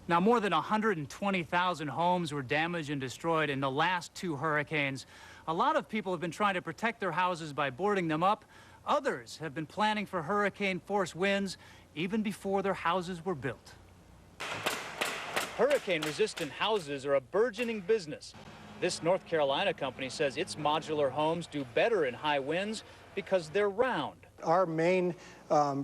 Now, more than 120,000 homes were damaged and destroyed in the last two hurricanes. A lot of people have been trying to protect their houses by boarding them up. Others have been planning for hurricane-force winds even before their houses were built. Hurricane-resistant houses are a burgeoning business. This North Carolina company says its modular homes do better in high winds because they're round. Our main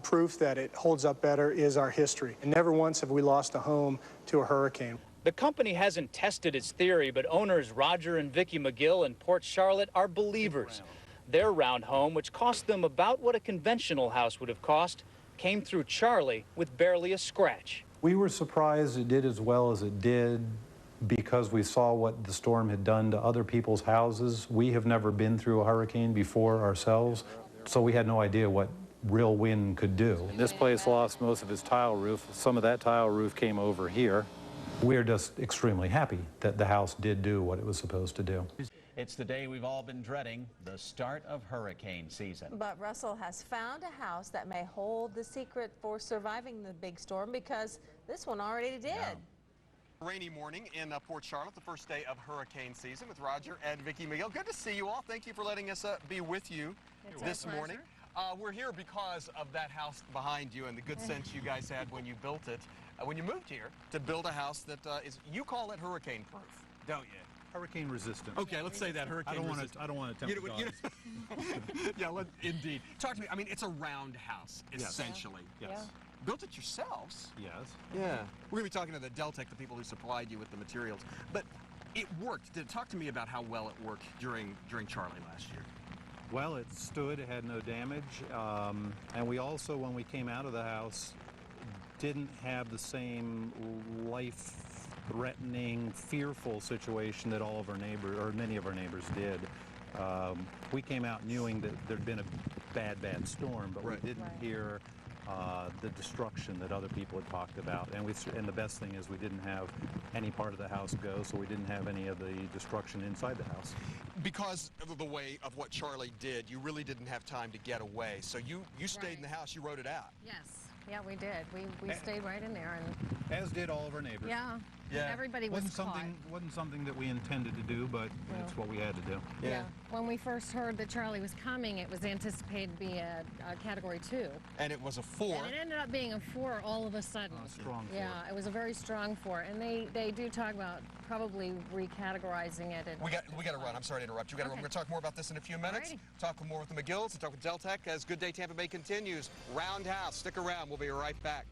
proof that it holds up better is our history. And never once have we lost a home to a hurricane. The company hasn't tested its theory, but owners Roger and Vicki McGill in Port Charlotte are believers. Their round home, which cost them about what a conventional house would have cost, came through Charley with barely a scratch. We were surprised it did as well as it did because we saw what the storm had done to other people's houses. We have never been through a hurricane before ourselves, so we had no idea what real wind could do. And this place lost most of its tile roof. Some of that tile roof came over here. We're just extremely happy that the house did do what it was supposed to do. It's the day we've all been dreading, the start of hurricane season. But Russell has found a house that may hold the secret for surviving the big storm, because this one already did. Yeah. Rainy morning in Port Charlotte, the first day of hurricane season with Roger and Vicki McGill. Good to see you all. Thank you for letting us be with you this morning. We're here because of that house behind you and the good sense you guys had when you built it, when you moved here to build a house that is, you call it hurricane proof, don't you? Hurricane resistant. Okay, let's say that, hurricane resistant. I don't want to tempt the gods. Yeah, indeed. Talk to me. I mean, it's a round house, essentially. Yes. Yeah. Built it yourselves? Yes. Yeah. We're going to be talking to the Deltec, the people who supplied you with the materials. But it worked. Talk to me about how well it worked during Charley last year. Well, it stood, it had no damage, and we also, when we came out of the house, didn't have the same life-threatening, fearful situation that all of our neighbors, or many of our neighbors did. We came out knowing that there'd been a bad storm, but we didn't hear the destruction that other people had talked about. And the best thing is we didn't have any part of the house go, so we didn't have any of the destruction inside the house. Because of the way of what Charley did, you really didn't have time to get away. So you stayed in the house, you wrote it out. Yes. Yeah, we did. We stayed right in there, and as did all of our neighbors. Yeah. Everybody was caught. Wasn't something that we intended to do, but it's what we had to do. Yeah. When we first heard that Charley was coming, it was anticipated to be a Category 2. And it was a 4. And it ended up being a 4 all of a sudden. Strong 4. Yeah, it was a very strong 4, and they do talk about probably recategorizing it. We got to run. I'm sorry to interrupt you. We're going to talk more about this in a few minutes. Talk more with the McGills and talk with Deltec as Good Day Tampa Bay continues. Roundhouse. Stick around. We'll be right back.